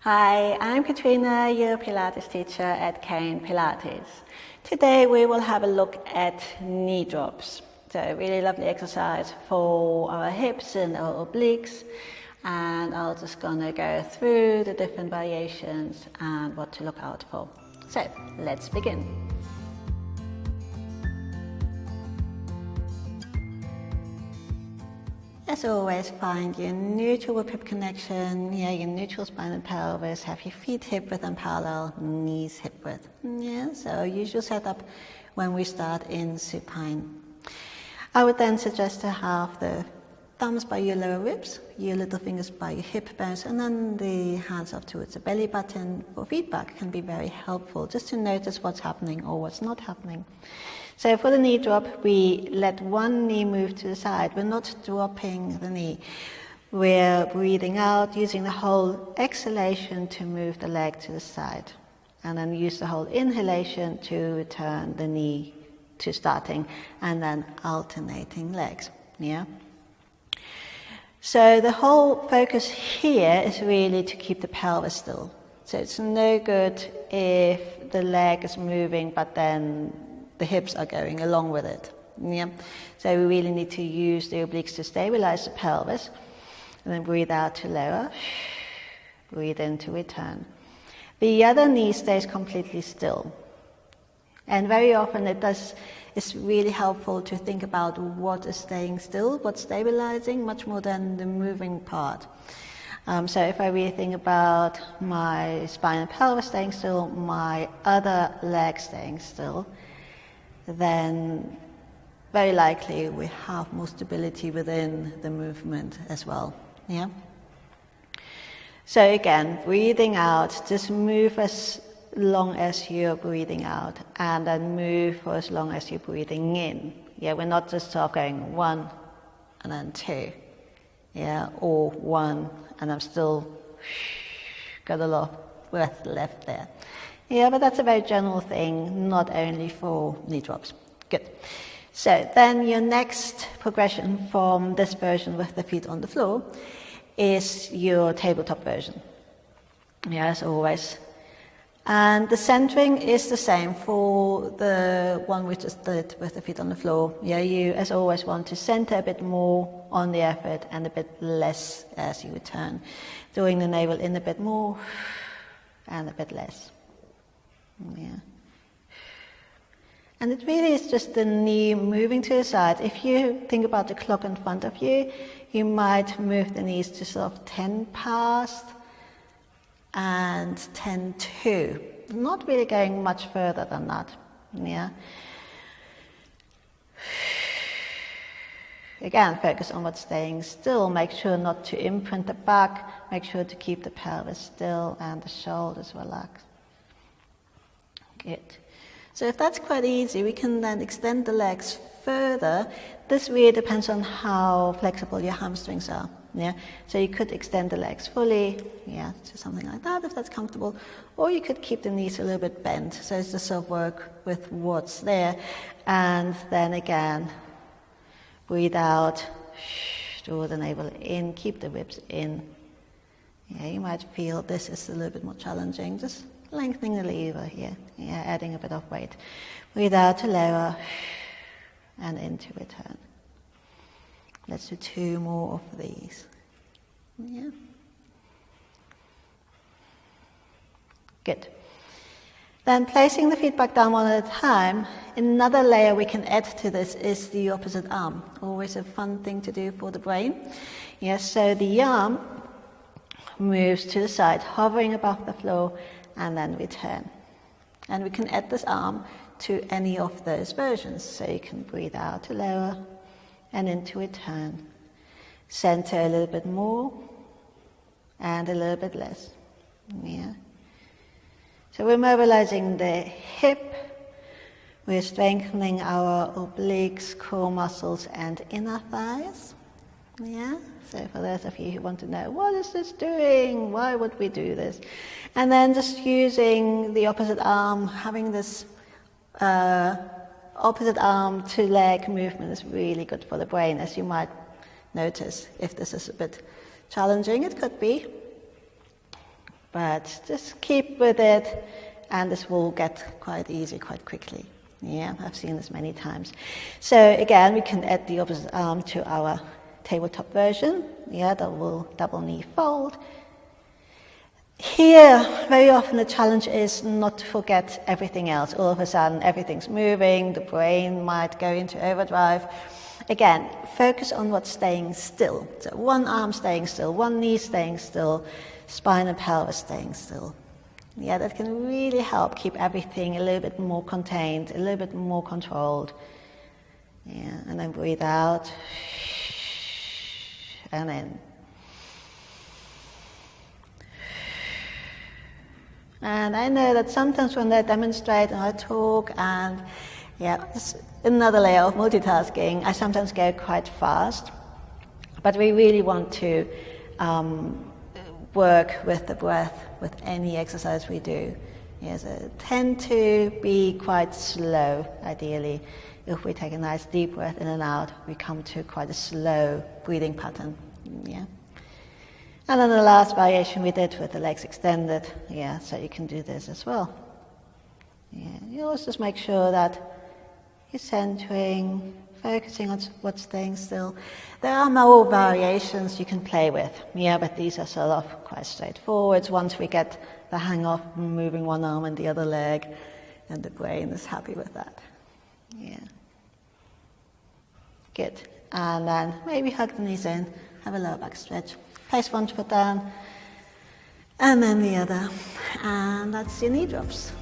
Hi, I'm Katrina, your Pilates teacher at KN Pilates. Today we will have a look at knee drops. So a really lovely exercise for our hips and our obliques. And I'm just gonna go through the different variations and what to look out for. So let's begin. As always, find your neutral hip connection, your neutral spine and pelvis, have your feet hip width and parallel, knees hip width. So usual setup when we start in supine. I would then suggest to have the thumbs by your lower ribs, your little fingers by your hip bones, and then the hands up towards the belly button. For feedback can be very helpful, just to notice what's happening or what's not happening. So for the knee drop, we let one knee move to the side. We're not dropping the knee. We're breathing out, using the whole exhalation to move the leg to the side. And then use the whole inhalation to return the knee to starting, and then alternating legs. So the whole focus here is really to keep the pelvis still. So it's no good if the leg is moving, but then the hips are going along with it. So we really need to use the obliques to stabilize the pelvis, and then breathe out to lower, breathe in to return. The other knee stays completely still. And very often it's really helpful to think about what is staying still, what's stabilizing, much more than the moving part. So if I really think about my spine and pelvis staying still, my other leg staying still, then very likely we have more stability within the movement as well. So again, breathing out, just move as long as you're breathing out, and then move for as long as you're breathing in. We're not just sort of going one and then two, or one and I'm still got a lot of breath left there. But that's a very general thing, not only for knee drops. Good. So then your next progression from this version with the feet on the floor is your tabletop version. As always. And the centering is the same for the one we just did with the feet on the floor. You, as always, want to center a bit more on the effort and a bit less as you return. Drawing the navel in a bit more and a bit less. And it really is just the knee moving to the side. If you think about the clock in front of you, you might move the knees to sort of 10 past and 10 to. Not really going much further than that. Again, focus on what's staying still. Make sure not to imprint the back. Make sure to keep the pelvis still and the shoulders relaxed. Good. So if that's quite easy, we can then extend the legs further. This really depends on how flexible your hamstrings are. So you could extend the legs fully, to something like that if that's comfortable, or you could keep the knees a little bit bent. So it's just sort of work with what's there, and then again, breathe out, draw the navel in, keep the ribs in. You might feel this is a little bit more challenging. Just lengthening the lever here, adding a bit of weight. Breathe out to lower and into return. Let's do 2 more of these. Good. Then placing the feet back down one at a time, another layer we can add to this is the opposite arm. Always a fun thing to do for the brain. So the arm moves to the side, hovering above the floor, and then return. And we can add this arm to any of those versions. So you can breathe out to lower and into return. Center a little bit more and a little bit less. So we're mobilizing the hip. We're strengthening our obliques, core muscles, and inner thighs. So for those of you who want to know, what is this doing? Why would we do this? And then just using the opposite arm, having this opposite arm to leg movement is really good for the brain, as you might notice. If this is a bit challenging, it could be. But just keep with it, and this will get quite easy quite quickly. Yeah, I've seen this many times. So again, we can add the opposite arm to our tabletop version. Yeah, double knee fold. Here, very often the challenge is not to forget everything else. All of a sudden, everything's moving, the brain might go into overdrive. Again, focus on what's staying still. So one arm staying still, one knee staying still, spine and pelvis staying still. Yeah, that can really help keep everything a little bit more contained, a little bit more controlled. Yeah, and then breathe out, and in. And I know that sometimes when I demonstrate and I talk and it's another layer of multitasking, I sometimes go quite fast. But we really want to work with the breath with any exercise we do. Yeah, so tend to be quite slow, ideally. If we take a nice deep breath in and out, we come to quite a slow breathing pattern. Yeah. And then the last variation we did with the legs extended, so you can do this as well. Yeah, you always just make sure that you're centering, focusing on what's staying still. There are more variations you can play with, but these are sort of quite straightforward. Once we get the hang of moving one arm and the other leg, and the brain is happy with that. Yeah. Good. And then maybe hug the knees in, have a lower back stretch. Place one foot down, and then the other. And that's your knee drops.